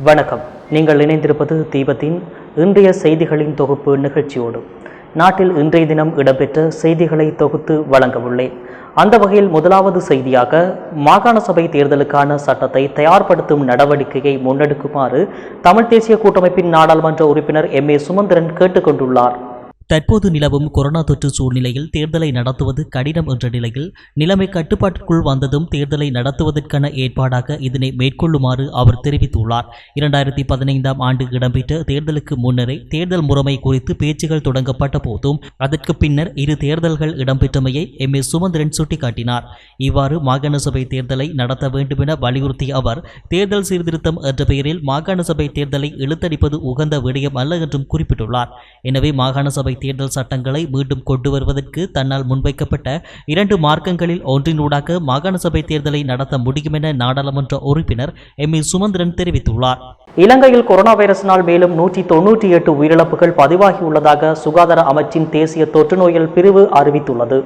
வணக்கம். நீங்கள் இணைந்திருப்பது தீபத்தின் இன்றைய செய்திகளின் தொகுப்பு நிகழ்ச்சியோடு. நாட்டில் இன்றைய தினம் இடம்பெற்ற செய்திகளை தொகுத்து வழங்கவுள்ளேன். அந்த வகையில் முதலாவது செய்தியாக மாகாண சபை தேர்தலுக்கான சட்டத்தை தயார்படுத்தும் நடவடிக்கையை முன்னெடுக்குமாறு தமிழ் தேசிய கூட்டமைப்பின் நாடாளுமன்ற உறுப்பினர் எம்.ஏ. சுமந்திரன் கேட்டுக்கொண்டுள்ளார். தற்போது நிலவும் கொரோனா தொற்று சூழ்நிலையில் தேர்தலை நடத்துவது கடினம் என்ற நிலையில் நிலைமை கட்டுப்பாட்டுக்குள் வந்ததும் தேர்தலை நடத்துவதற்கான ஏற்பாடாக இதனை மேற்கொள்ளுமாறு அவர் தெரிவித்துள்ளார். 2015 ஆண்டு இடம்பெற்ற தேர்தலுக்கு முன்னரே தேர்தல் முறைமை குறித்து பேச்சுகள் தொடங்கப்பட்ட போதும் அதற்கு பின்னர் இரு தேர்தல்கள் இடம்பெற்றமையை எம்.ஏ. சுமந்திரன் சுட்டிக்காட்டினார். இவ்வாறு மாகாண சபை தேர்தலை நடத்த வேண்டுமென வலியுறுத்திய அவர், தேர்தல் சீர்திருத்தம் என்ற பெயரில் மாகாண சபை தேர்தலை இழுத்தடிப்பது உகந்த விடயம் அல்ல என்றும் குறிப்பிட்டுள்ளார். எனவே மாகாண சபை தேர்தல் சட்டங்களை மீண்டும் கொண்டு வருவதற்கு தன்னால் முன்வைக்கப்பட்ட 2 மார்க்கங்களில் ஒன்றினூடாக மாகாண சபை தேர்தலை நடத்த முடியும் என நாடாளுமன்ற உறுப்பினர் எம்.ஏ. சுமந்திரன் தெரிவித்துள்ளார். இலங்கையில் கொரோனா வைரஸினால் மேலும் 198 உயிரிழப்புகள் பதிவாகியுள்ளதாக சுகாதார அமைச்சின் தேசிய தொற்று நோயல் பிரிவு அறிவித்துள்ளது.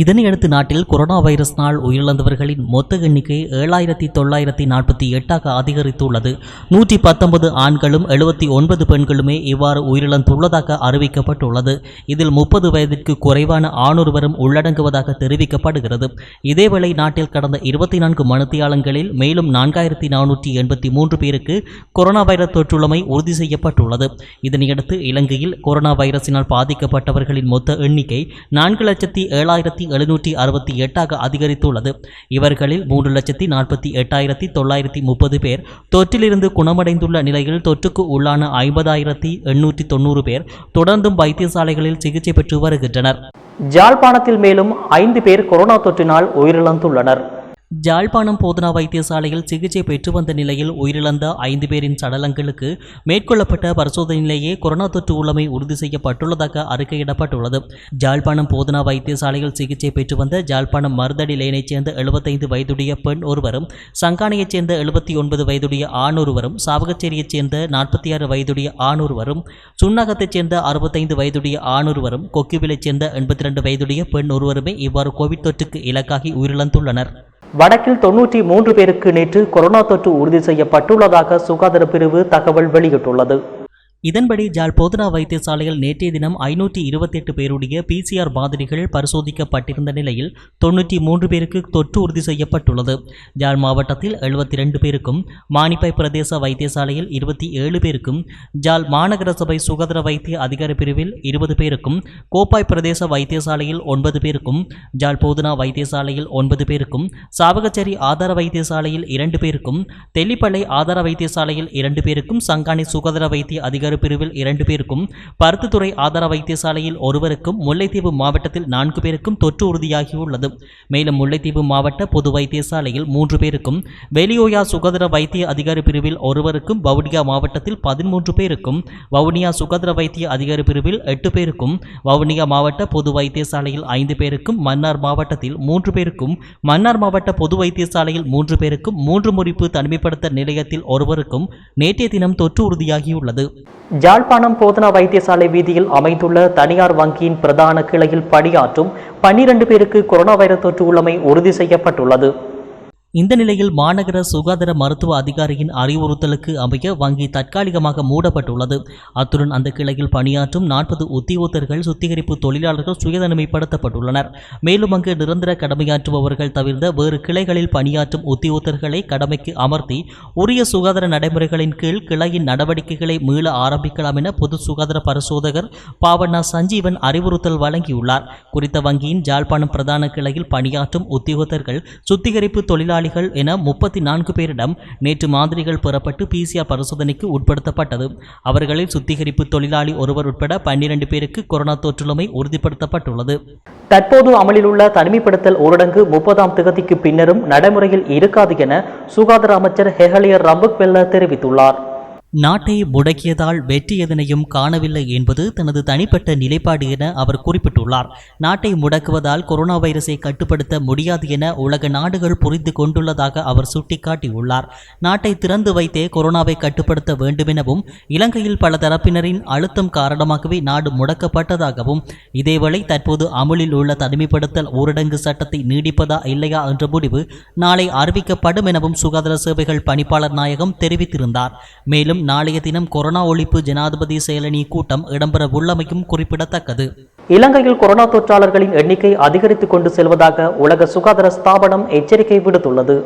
இதனையடுத்து நாட்டில் கொரோனா வைரஸினால் உயிரிழந்தவர்களின் மொத்த எண்ணிக்கை 7,948 அதிகரித்துள்ளது. 119 ஆண்களும் 79 பெண்களுமே இவ்வாறு உயிரிழந்துள்ளதாக அறிவிக்கப்பட்டுள்ளது. இதில் 30 வயதிற்கு குறைவான ஆணொருவரும் உள்ளடங்குவதாக தெரிவிக்கப்படுகிறது. இதேவேளை நாட்டில் கடந்த 24 மணித்தியாலங்களில் மேலும் 4,483 பேருக்கு கொரோனா வைரஸ் தொற்றுள்ளமை உறுதி செய்யப்பட்டுள்ளது. இதனையடுத்து இலங்கையில் கொரோனா வைரஸினால் பாதிக்கப்பட்டவர்களின் மொத்த எண்ணிக்கை 4,07,768 அதிகரித்துள்ளது. இவர்களில் 3,48,930 பேர் தொற்றிலிருந்து குணமடைந்துள்ள நிலையில் தொற்றுக்கு உள்ளான 50,890 பேர் தொடர்ந்தும் வைத்தியசாலைகளில் சிகிச்சை பெற்று வருகின்றனர். ஜாழ்ப்பாணத்தில் மேலும் 5 பேர் கொரோனா தொற்றினால் உயிரிழந்துள்ளனர். ஜாழ்ப்பாணம் போதனா வைத்தியசாலையில் சிகிச்சை பெற்று வந்த நிலையில் உயிரிழந்த 5 பேரின் சடலங்களுக்கு மேற்கொள்ளப்பட்ட பரிசோதனையிலேயே கொரோனா தொற்று உள்ளமை உறுதி செய்யப்பட்டுள்ளதாக அறிக்கையிடப்பட்டுள்ளது. ஜாழ்ப்பாணம் போதனா வைத்தியசாலையில் சிகிச்சை பெற்று வந்த ஜாழ்ப்பாணம் மருதடி லேனைச் சேர்ந்த 75 வயதுடைய பெண் ஒருவரும், சங்கானையைச் சேர்ந்த 79 வயதுடைய ஆண் ஒருவரும், சாவகச்சேரியைச் சேர்ந்த 46 வயதுடைய ஆண் ஒருவரும், சுன்னகத்தைச் சேர்ந்த 65 வயதுடைய ஆண் ஒருவரும், கொக்கிவிலைச் சேர்ந்த 82 வயதுடைய பெண் ஒருவருமே இவ்வாறு கோவிட் தொற்றுக்கு இலக்காகி உயிரிழந்துள்ளனர். வடக்கில் 93 பேருக்கு நேற்று கொரோனா தொற்று உறுதி செய்யப்பட்டுள்ளதாக சுகாதார பிரிவு தகவல் வெளியிட்டுள்ளது. இதன்படி ஜாழ் போதனா வைத்தியசாலையில் நேற்றைய தினம் 528 பேருடைய PCR மாதிரிகள் பரிசோதிக்கப்பட்டிருந்த நிலையில் 93 பேருக்கு தொற்று உறுதி செய்யப்பட்டுள்ளது. ஜாழ் மாவட்டத்தில் 72 பேருக்கும், மானிப்பை பிரதேச வைத்தியசாலையில் 27 பேருக்கும், ஜாழ் மாநகர சபை சுகாதார வைத்திய அதிகாரி பிரிவில் 20 பேருக்கும், கோப்பாய் பிரதேச வைத்தியசாலையில் 9 பேருக்கும், ஜாழ் போதனா வைத்தியசாலையில் 9 பேருக்கும், சாவகச்சேரி ஆதார வைத்தியசாலையில் 2 பேருக்கும், தெல்லிப்பளை ஆதார வைத்தியசாலையில் 2 பேருக்கும், சங்கானை சுகாதார வைத்திய அதிகாரி பிரிவில் 2 பேருக்கும், பருத்தித்துறை ஆதார வைத்தியசாலையில் 1 முல்லைத்தீவு மாவட்டத்தில் 4 பேருக்கும் தொற்று உறுதியாகியுள்ளது. மேலும் முல்லைத்தீவு மாவட்ட பொது வைத்தியசாலையில் 3 பேருக்கும், வெளியோயா சுகாதார வைத்திய அதிகாரி பிரிவில் 1 வவுனியா மாவட்டத்தில் 13 பேருக்கும், வவுனியா சுகாதார வைத்திய அதிகாரி பிரிவில் 8 பேருக்கும், வவுனியா மாவட்ட பொது வைத்தியசாலையில் 5 பேருக்கும், மன்னார் மாவட்டத்தில் 3 பேருக்கும், மன்னார் மாவட்ட பொது வைத்தியசாலையில் 3 பேருக்கும், 3 முறிப்பு தனிமைப்படுத்த நிலையத்தில் 1 நேற்றைய தினம் தொற்று உறுதியாகியுள்ளது. ஜாழ்ப்பாணம் போதனா வைத்தியசாலை வீதியில் அமைந்துள்ள தனியார் வங்கியின் பிரதான கிளையில் பணியாற்றும் 12 பேருக்கு கொரோனா வைரஸ் தொற்று உள்ளமை உறுதி செய்யப்பட்டுள்ளது. இந்த நிலையில் மாநகர சுகாதார மருத்துவ அதிகாரியின் அறிவுறுத்தலுக்கு அமைய வங்கி தற்காலிகமாக மூடப்பட்டுள்ளது. அத்துடன் அந்த கிளையில் பணியாற்றும் 40 உத்தியோகத்தர்கள், சுத்திகரிப்பு தொழிலாளர்கள் சுயதனிமைப்படுத்தப்பட்டுள்ளனர். மேலும் அங்கு நிரந்தர கடமையாற்றுபவர்கள் தவிர்த்த வேறு கிளைகளில் பணியாற்றும் உத்தியோகத்தர்களை கடமைக்கு அமர்த்தி உரிய சுகாதார நடைமுறைகளின் கீழ் கிளையின் நடவடிக்கைகளை மீள ஆரம்பிக்கலாம் என பொது சுகாதார பரிசோதகர் பாவண்ணா சஞ்சீவன் அறிவுறுத்தல் வழங்கியுள்ளார். குறித்த வங்கியின் ஜாழ்ப்பாணம் பிரதான கிளையில் பணியாற்றும் உத்தியோகத்தர்கள், சுத்திகரிப்பு தொழிலாளர்கள் என 34 பேரிடம் நேற்று மாதிரிகள் பெறப்பட்டு PCR பரிசோதனைக்கு உட்படுத்தப்பட்டது. அவர்களில் சுத்திகரிப்பு தொழிலாளி ஒருவர் உட்பட 12 பேருக்கு கொரோனா தொற்றுள்ளமை உறுதிப்படுத்தப்பட்டுள்ளது. தற்போது அமலில் உள்ள தனிமைப்படுத்தல் ஊரடங்கு 30ஆம் திகதிக்கு பின்னரும் நடைமுறையில் இருக்காது என சுகாதார அமைச்சர் ஹெகலியர் ரம்புக்வெல்ல தெரிவித்துள்ளார். நாட்டை முடக்கியதால் வெற்றி எதனையும் காணவில்லை என்பது தனது தனிப்பட்ட நிலைப்பாடு என அவர் குறிப்பிட்டுள்ளார். நாட்டை முடக்குவதால் கொரோனா வைரஸை கட்டுப்படுத்த முடியாது என உலக நாடுகள் புரிந்து கொண்டுள்ளதாக அவர் சுட்டிக்காட்டியுள்ளார். நாட்டை திறந்து வைத்தே கொரோனாவை கட்டுப்படுத்த வேண்டுமெனவும் இலங்கையில் பல தரப்பினரின் அழுத்தம் காரணமாகவே நாடு முடக்கப்பட்டதாகவும் இதேவேளை தற்போது அமுலில் உள்ள தனிமைப்படுத்தல் ஊரடங்கு சட்டத்தை நீடிப்பதா இல்லையா என்ற முடிவு நாளை அறிவிக்கப்படும் எனவும் சுகாதார சேவைகள் பணிப்பாளர் நாயகம் தெரிவித்திருந்தார். மேலும் நாளைய தினம் கொரோனா ஒழிப்பு ஜனாதிபதி செயலணி கூட்டம் இடம்பெற உள்ளமையும் குறிப்பிடத்தக்கது. இலங்கையில் கொரோனா தொற்றாளர்களின் எண்ணிக்கை அதிகரித்துக் கொண்டு செல்வதாக உலக சுகாதார ஸ்தாபனம் எச்சரிக்கை விடுத்துள்ளது.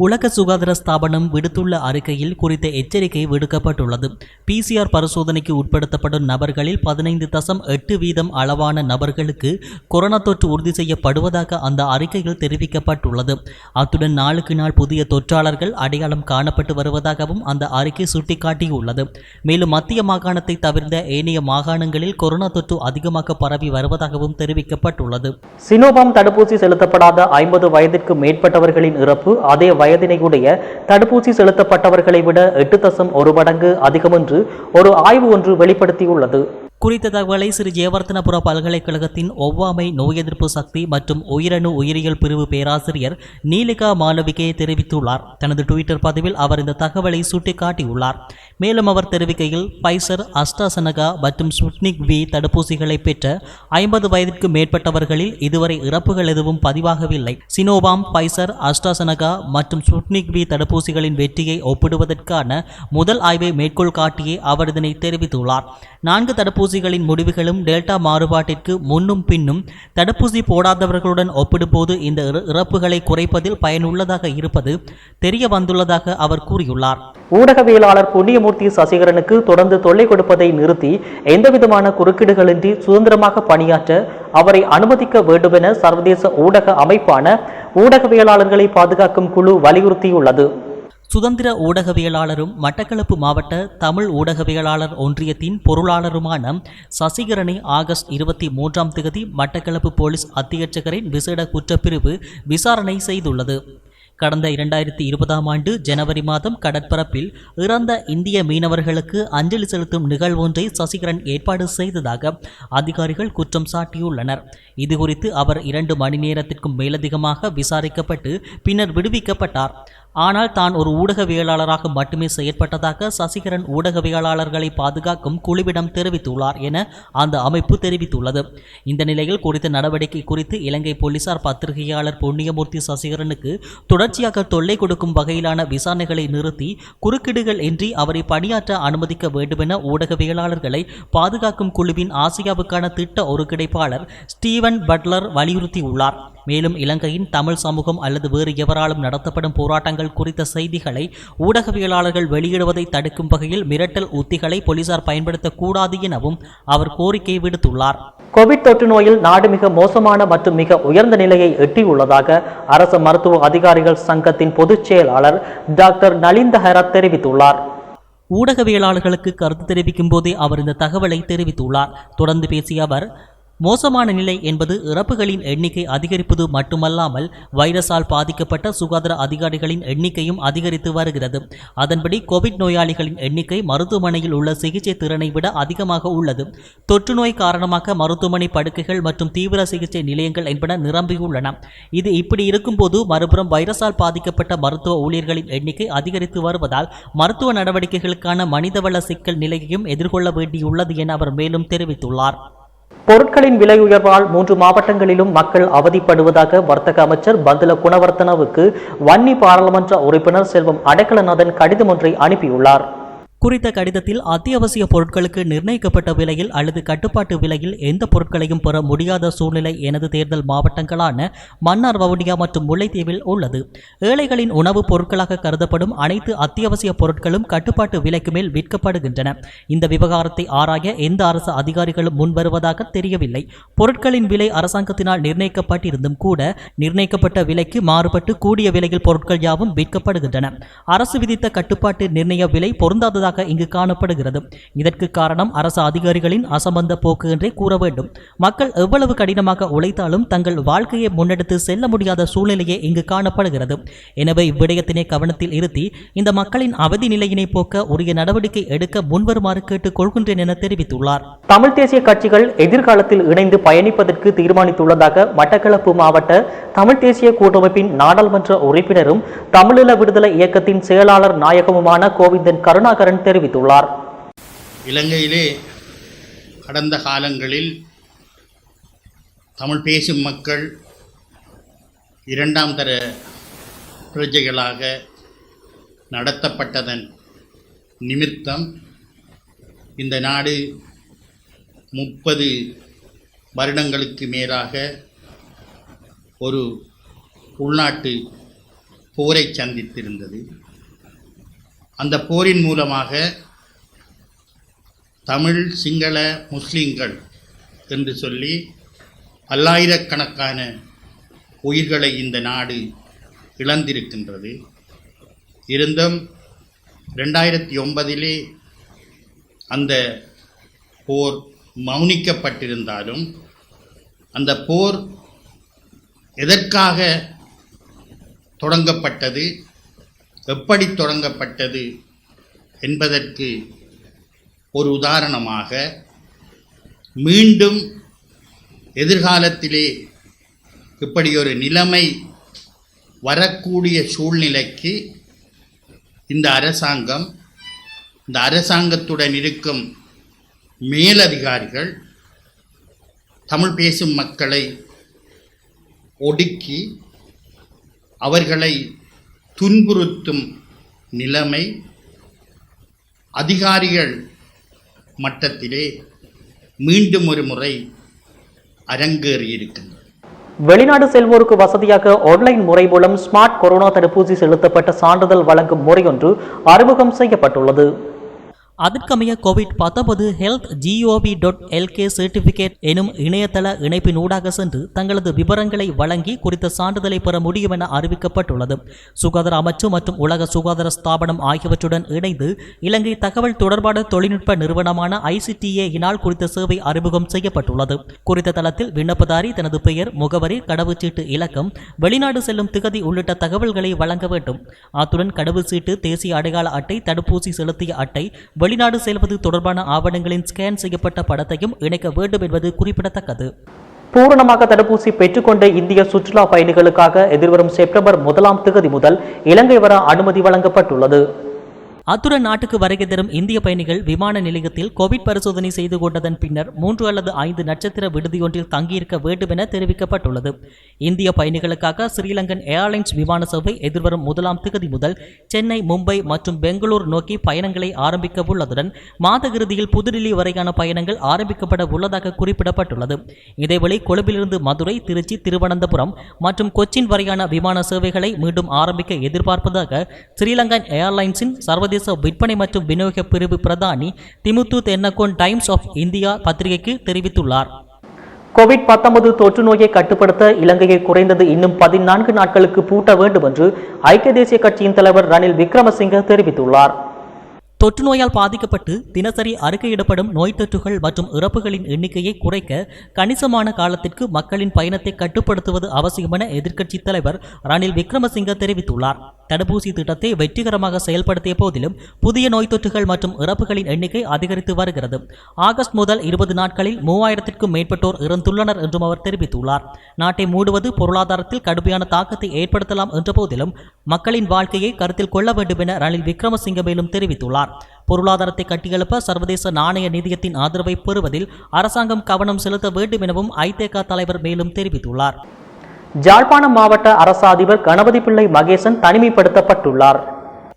உலக சுகாதார ஸ்தாபனம் விடுத்துள்ள அறிக்கையில் குறித்த எச்சரிக்கை விடுக்கப்பட்டுள்ளது. PCR பரிசோதனைக்கு உட்படுத்தப்படும் நபர்களில் 15.8% அளவான நபர்களுக்கு கொரோனா தொற்று உறுதி செய்யப்படுவதாக அந்த அறிக்கையில் தெரிவிக்கப்பட்டுள்ளது. அத்துடன் நாளுக்கு நாள் புதிய தொற்றாளர்கள் அடையாளம் காணப்பட்டு வருவதாகவும் அந்த அறிக்கை சுட்டிக்காட்டியுள்ளது. மேலும் மத்திய மாகாணத்தை தவிர்த்த ஏனைய மாகாணங்களில் கொரோனா தொற்று அதிகமாக பரவி வருவதாகவும் தெரிவிக்கப்பட்டுள்ளது. சினோபார்ம் தடுப்பூசி செலுத்தப்படாத 50 வயதிற்கு மேற்பட்டவர்களின் இறப்பு அதே வயதினையுடைய தடுப்பூசி செலுத்தப்பட்டவர்களை விட 8.1 மடங்கு அதிகம் என்று ஒரு ஆய்வு ஒன்று வெளிப்படுத்தியுள்ளது. குறித்த தகவலை ஸ்ரீ ஜெயவர்தனபுர பல்கலைக்கழகத்தின் ஒவ்வாமை நோய் எதிர்ப்பு சக்தி மற்றும் உயிரணு உயிரியல் பிரிவு பேராசிரியர் நீலிகா மாலவிகே தெரிவித்துள்ளார். தனது ட்விட்டர் பதிவில் அவர் இந்த தகவலை சுட்டிக்காட்டியுள்ளார். மேலும் அவர் தெரிவிக்கையில் பைசர், அஸ்ட்ராசெனகா மற்றும் ஸ்புட்னிக் வி தடுப்பூசிகளை பெற்ற 50 வயதிற்கு மேற்பட்டவர்களில் இதுவரை இறப்புகள் எதுவும் பதிவாகவில்லை. சினோபார்ம், பைசர், அஸ்ட்ராசெனகா மற்றும் ஸ்புட்னிக் வி தடுப்பூசிகளின் வெற்றியை ஒப்பிடுவதற்கான முதல் ஆய்வை மேற்கோள் காட்டியே அவர் இதனை தெரிவித்துள்ளார். 4 தடுப்பூசிகளின் முடிவுகளும் டெல்டா மாறுபாட்டிற்கு முன்னும் பின்னும் தடுப்பூசி போடாதவர்களுடன் ஒப்பிடும்போது இந்த இறப்புகளை குறைப்பதில் பயனுள்ளதாக இருப்பது தெரிய வந்துள்ளதாக அவர் கூறியுள்ளார். ஊடகவியலாளர் புண்ணியமூர்த்தி சசிகரனுக்கு தொடர்ந்து தொல்லை கொடுப்பதை நிறுத்தி எந்தவிதமான குறுக்கீடுகளின்றி சுதந்திரமாக பணியாற்ற அவரை அனுமதிக்க வேண்டுமென சர்வதேச ஊடக அமைப்பான ஊடகவியலாளர்களை பாதுகாக்கும் குழு வலியுறுத்தியுள்ளது. சுதந்திர ஊடகவியலாளரும் மட்டக்களப்பு மாவட்ட தமிழ் ஊடகவியலாளர் ஒன்றியத்தின் பொருளாளருமான சசிகரனை ஆகஸ்ட் 23ஆம் தேதி மட்டக்களப்பு போலீஸ் அத்தியட்சகரின் விசேட குற்றப்பிரிவு விசாரணை செய்துள்ளது. கடந்த 2020ஆம் ஆண்டு ஜனவரி மாதம் கடற்பரப்பில் இறந்த இந்திய மீனவர்களுக்கு அஞ்சலி செலுத்தும் நிகழ்வொன்றை சசிகரன் ஏற்பாடு செய்ததாக அதிகாரிகள் குற்றம் சாட்டியுள்ளனர். இதுகுறித்து அவர் 2 மணி நேரத்திற்கும் மேலதிகமாக விசாரிக்கப்பட்டு பின்னர் விடுவிக்கப்பட்டார். ஆனால் தான் ஒரு ஊடகவியலாளராக மட்டுமே செயற்பட்டதாக சசிகரன் ஊடகவியலாளர்களை பாதுகாக்கும் குழுவிடம் தெரிவித்துள்ளார் என அந்த அமைப்பு தெரிவித்துள்ளது. இந்த நிலையில் குறித்த நடவடிக்கை குறித்து இலங்கை போலீசார் பத்திரிகையாளர் புண்ணியமூர்த்தி சசிகரனுக்கு தொடர்ச்சியாக தொல்லை கொடுக்கும் வகையிலான விசாரணைகளை நிறுத்தி குறுக்கீடுகள் இன்றி அவரை பணியாற்ற அனுமதிக்க வேண்டுமென ஊடகவியலாளர்களை பாதுகாக்கும் குழுவின் ஆசியாவுக்கான திட்ட ஒருங்கிணைப்பாளர் ஸ்டீவன் பட்லர் வலியுறுத்தியுள்ளார். மேலும் இலங்கையின் தமிழ் சமூகம் அல்லது வேறு எவராலும் நடத்தப்படும் போராட்டங்கள் குறித்த செய்திகளை ஊடகவியலாளர்கள் வெளியிடுவதை தடுக்கும் வகையில் மிரட்டல் உத்திகளை போலீசார் பயன்படுத்தக்கூடாது எனவும் அவர் கோரிக்கை விடுத்துள்ளார். கோவிட் தொற்று நோயில் நாடு மிக மோசமான மற்றும் மிக உயர்ந்த நிலையை எட்டியுள்ளதாக அரசு மருத்துவ அதிகாரிகள் சங்கத்தின் பொதுச் செயலாளர் டாக்டர் நலிந்த ஹெரத் தெரிவித்துள்ளார். ஊடகவியலாளர்களுக்கு கருத்து தெரிவிக்கும் போதே அவர் இந்த தகவலை தெரிவித்துள்ளார். தொடர்ந்து பேசிய அவர், மோசமான நிலை என்பது இறப்புகளின் எண்ணிக்கை அதிகரிப்பது மட்டுமல்லாமல் வைரஸால் பாதிக்கப்பட்ட சுகாதார அதிகாரிகளின் எண்ணிக்கையும் அதிகரித்து வருகிறது. அதன்படி கோவிட் நோயாளிகளின் எண்ணிக்கை மருத்துவமனையில் உள்ள சிகிச்சை திறனை விட அதிகமாக உள்ளது. தொற்று நோய் காரணமாக மருத்துவமனை படுக்கைகள் மற்றும் தீவிர சிகிச்சை நிலையங்கள் என்பன நிரம்பியுள்ளன. இது இப்படி இருக்கும்போது மறுபுறம் வைரஸால் பாதிக்கப்பட்ட மருத்துவ ஊழியர்களின் எண்ணிக்கை அதிகரித்து வருவதால் மருத்துவ நடவடிக்கைகளுக்கான மனிதவள சிக்கல் நிலையையும் எதிர்கொள்ள வேண்டியுள்ளது என அவர் மேலும் தெரிவித்துள்ளார். பொருட்களின் விலை உயர்வால் 3 மாவட்டங்களிலும் மக்கள் அவதிப்படுவதாக வர்த்தக அமைச்சர் பந்துல குணவர்த்தனவுக்கு வன்னி பாராளுமன்ற உறுப்பினர் செல்வம் அடைக்கலநாதன் கடிதம் ஒன்றை அனுப்பியுள்ளார். குறித்த கடிதத்தில் அத்தியாவசிய பொருட்களுக்கு நிர்ணயிக்கப்பட்ட விலையில் அல்லது கட்டுப்பாட்டு விலையில் எந்த பொருட்களையும் பெற முடியாத சூழ்நிலை எனது தேர்தல் மாவட்டங்களான மன்னார், வவுனியா மற்றும் முல்லைத்தீவில் உள்ளது. ஏழைகளின் உணவுப் பொருட்களாக கருதப்படும் அனைத்து அத்தியாவசிய பொருட்களும் கட்டுப்பாட்டு விலைக்கு மேல் விற்கப்படுகின்றன. இந்த விவகாரத்தை ஆராய எந்த அரசு அதிகாரிகளும் முன்வருவதாக தெரியவில்லை. பொருட்களின் விலை அரசாங்கத்தினால் நிர்ணயிக்கப்பட்டிருந்தும் கூட நிர்ணயிக்கப்பட்ட விலைக்கு மாறுபட்டு கூடிய விலையில் பொருட்கள் யாவும் விற்கப்படுகின்றன. அரசு விதித்த கட்டுப்பாட்டு நிர்ணய விலை பொருந்தாததாக கூடுதலாக இங்கு காணப்படுகிறது. இதற்கு காரணம் அரசு அதிகாரிகளின் அசம்பந்த போக்கு என்றே கூற வேண்டும். மக்கள் எவ்வளவு கடினமாக உழைத்தாலும் தங்கள் வாழ்க்கையை முன்னெடுத்து செல்ல முடியாத சூழ்நிலையே இங்கு காணப்படுகிறது. எனவே இவ்விடயத்தினை கவனத்தில் இருத்தி இந்த மக்களின் அவதி நிலையினை போக்க உரிய நடவடிக்கை எடுக்க முன்வருமாறு கேட்டுக் கொள்கின்றேன் என தெரிவித்துள்ளார். தமிழ் தேசிய கட்சிகள் எதிர்காலத்தில் இணைந்து பயணிப்பதற்கு தீர்மானித்துள்ளதாக மட்டக்களப்பு மாவட்ட தமிழ் தேசிய கூட்டமைப்பின் நாடாளுமன்ற உறுப்பினரும் தமிழீழ விடுதலை இயக்கத்தின் செயலாளர் நாயகமுமான கோவிந்தன் கருணாகரன் தெரிவித்துள்ளார். இலங்கையிலே கடந்த காலங்களில் தமிழ் பேசும் மக்கள் இரண்டாம் தர பிரஜைகளாக நடத்தப்பட்டதன் நிமித்தம் இந்த நாடு 30 வருடங்களுக்கு மேலாக ஒரு உள்நாட்டு போரை சந்தித்திருந்தது. அந்த போரின் மூலமாக தமிழ், சிங்கள, முஸ்லீம்கள் என்று சொல்லி பல்லாயிரக்கணக்கான உயிர்களை இந்த நாடு இழந்திருக்கின்றது. இருந்தும் 2009 அந்த போர் மௌனிக்கப்பட்டிருந்தாலும் அந்த போர் எதற்காக தொடங்கப்பட்டது, எப்படி தொடங்கப்பட்டது என்பதற்கு ஒரு உதாரணமாக மீண்டும் எதிர்காலத்திலே இப்படி ஒரு நிலைமை வரக்கூடிய சூழ்நிலைக்கு இந்த அரசாங்கத்துடன் இருக்கும் மேலதிகாரிகள் தமிழ் பேசும் மக்களை ஒடுக்கி அவர்களை துன்புறுத்தும் நிலைமை அதிகாரிகள் மட்டத்திலே மீண்டும் ஒரு முறை அரங்கேறியிருக்கின்றன. வெளிநாடு செல்வோருக்கு வசதியாக ஆன்லைன் முறை மூலம் ஸ்மார்ட் கொரோனா தடுப்பூசி செலுத்தப்பட்ட சான்றிதழ் வழங்கும் முறையொன்று அறிமுகம் செய்யப்பட்டுள்ளது. அதற்கமைய COVID-19 health.gov.lk சர்டிபிகேட் எனும் இணையதள இணைப்பினூடாக சென்று தங்களது விவரங்களை வழங்கி குறித்த சான்றிதழை பெற முடியும் என அறிவிக்கப்பட்டுள்ளது. சுகாதார அமைச்சு மற்றும் உலக சுகாதார ஸ்தாபனம் ஆகியவற்றுடன் இணைந்து இலங்கை தகவல் தொடர்பான தொழில்நுட்ப நிறுவனமான ICTA-இனால் குறித்த சேவை அறிமுகம் செய்யப்பட்டுள்ளது. குறித்த தளத்தில் விண்ணப்பதாரி தனது பெயர், முகவரி, கடவுச்சீட்டு இலக்கம், வெளிநாடு செல்லும் திகதி உள்ளிட்ட தகவல்களை வழங்க வேண்டும். அத்துடன் கடவுச்சீட்டு, தேசிய அடையாள அட்டை, தடுப்பூசி செலுத்திய அட்டை, வெளிநாடு செல்வது தொடர்பான ஆவணங்களின் ஸ்கேன் செய்யப்பட்ட படத்தையும் இணைக்க வேண்டும் என்பது குறிப்பிடத்தக்கது. பூரணமாக தடுப்பூசி பெற்றுக்கொண்ட இந்திய சுற்றுலா பயணிகளுக்காக எதிர்வரும் செப்டம்பர் 1 முதல் இலங்கை வர அனுமதி வழங்கப்பட்டுள்ளது. அத்துடன் நாட்டுக்கு வருகை தரும் இந்திய பயணிகள் விமான நிலையத்தில் கோவிட் பரிசோதனை செய்து கொண்டதன் பின்னர் 3 அல்லது 5 நட்சத்திர விடுதியொன்றில் தங்கியிருக்க வேண்டும் என தெரிவிக்கப்பட்டுள்ளது. இந்திய பயணிகளுக்காக ஸ்ரீலங்கன் ஏர்லைன்ஸ் விமான சேவை எதிர்வரும் 1 முதல் சென்னை, மும்பை மற்றும் பெங்களூர் நோக்கி பயணங்களை ஆரம்பிக்க உள்ளதுடன் மாத இறுதியில் புதுடில்லி வரையான பயணங்கள் ஆரம்பிக்கப்பட உள்ளதாக குறிப்பிடப்பட்டுள்ளது. இதேவேளை கொழும்பிலிருந்து மதுரை, திருச்சி, திருவனந்தபுரம் மற்றும் கொச்சின் வரையான விமான சேவைகளை மீண்டும் ஆரம்பிக்க எதிர்பார்ப்பதாக ஸ்ரீலங்கன் ஏர்லைன்ஸின் சர்வதேச விற்பனை மற்றும் விநியோக பிரிவு பிரதானி திமுத்து தென்னகோன் டைம்ஸ் ஆஃப் இந்தியா பத்திரிகைக்கு தெரிவித்துள்ளார். COVID-19 தொற்று நோயை கட்டுப்படுத்த இலங்கையை குறைந்தது இன்னும் 14 நாட்களுக்கு பூட்ட வேண்டும் என்று ஐக்கிய தேசிய கட்சியின் தலைவர் ரணில் விக்ரமசிங்க தெரிவித்துள்ளார். தொற்று நோயால் பாதிக்கப்பட்டு தினசரி அறிக்கையிடப்படும் நோய் தொற்றுகள் மற்றும் இறப்புகளின் எண்ணிக்கையை குறைக்க கணிசமான காலத்திற்கு மக்களின் பயணத்தை கட்டுப்படுத்துவது அவசியம் என எதிர்க்கட்சித் தலைவர் ரணில் விக்ரமசிங்க தெரிவித்துள்ளார். தடுப்பூசி திட்டத்தை வெற்றிகரமாக செயல்படுத்திய போதிலும் புதிய நோய் தொற்றுகள் மற்றும் இறப்புகளின் எண்ணிக்கை அதிகரித்து வருகிறது. ஆகஸ்ட் முதல் 20 நாட்களில் 3000க்கும் மேற்பட்டோர் இறந்துள்ளனர் என்றும் அவர் தெரிவித்துள்ளார். நாட்டை மூடுவது பொருளாதாரத்தில் கடுமையான தாக்கத்தை ஏற்படுத்தலாம் என்ற போதிலும் மக்களின் வாழ்க்கையை கருத்தில் கொள்ள வேண்டும் என ரணில் விக்ரமசிங்க மேலும் தெரிவித்துள்ளார். பொருளாதாரத்தை கட்டியெழுப்ப சர்வதேச நாணய நிதியத்தின் ஆதரவை பெறுவதில் அரசாங்கம் கவனம் செலுத்த வேண்டும் எனவும் ஐதேக தலைவர் மேலும் தெரிவித்துள்ளார். யாழ்ப்பாணம் மாவட்ட அரசு அதிபர் கணபதி பிள்ளை மகேசன் தனிமைப்படுத்தப்பட்டுள்ளார்.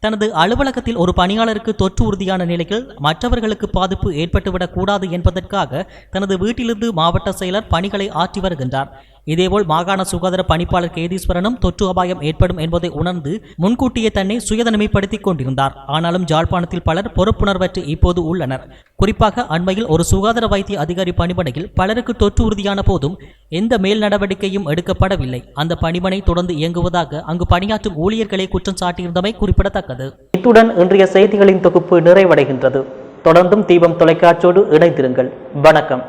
தனது அலுவலகத்தில் ஒரு பணியாளருக்கு தொற்று உறுதியான நிலையில் மற்றவர்களுக்கு பாதிப்பு ஏற்பட்டுவிடக் கூடாது என்பதற்காக தனது வீட்டிலிருந்து மாவட்ட செயலர் பணிகளை ஆற்றி வருகின்றார். இதேபோல் மாகாண சுகாதார பணிப்பாளர் கேதீஸ்வரனும் தொற்று அபாயம் ஏற்படும் என்பதை உணர்ந்து முன்கூட்டியே தன்னை சுயதனிமைப்படுத்திக் கொண்டிருந்தார். ஆனாலும் யாழ்ப்பாணத்தில் பலர் பொறுப்புணர்வற்று இப்போது உள்ளனர். குறிப்பாக அண்மையில் ஒரு சுகாதார வைத்திய அதிகாரி பணிமனையில் பலருக்கு தொற்று உறுதியான போதும் எந்த மேல் நடவடிக்கையும் எடுக்கப்படவில்லை. அந்த பணிமனை தொடர்ந்து இயங்குவதாக அங்கு பணியாற்றும் ஊழியர்களை குற்றம் சாட்டியிருந்தமை குறிப்பிடத்தக்கது. இத்துடன் இன்றைய செய்திகளின் தொகுப்பு நிறைவடைகின்றது. தொடர்ந்தும் தீபம் தொலைக்காட்சியோடு இணைந்திருங்கள். வணக்கம்.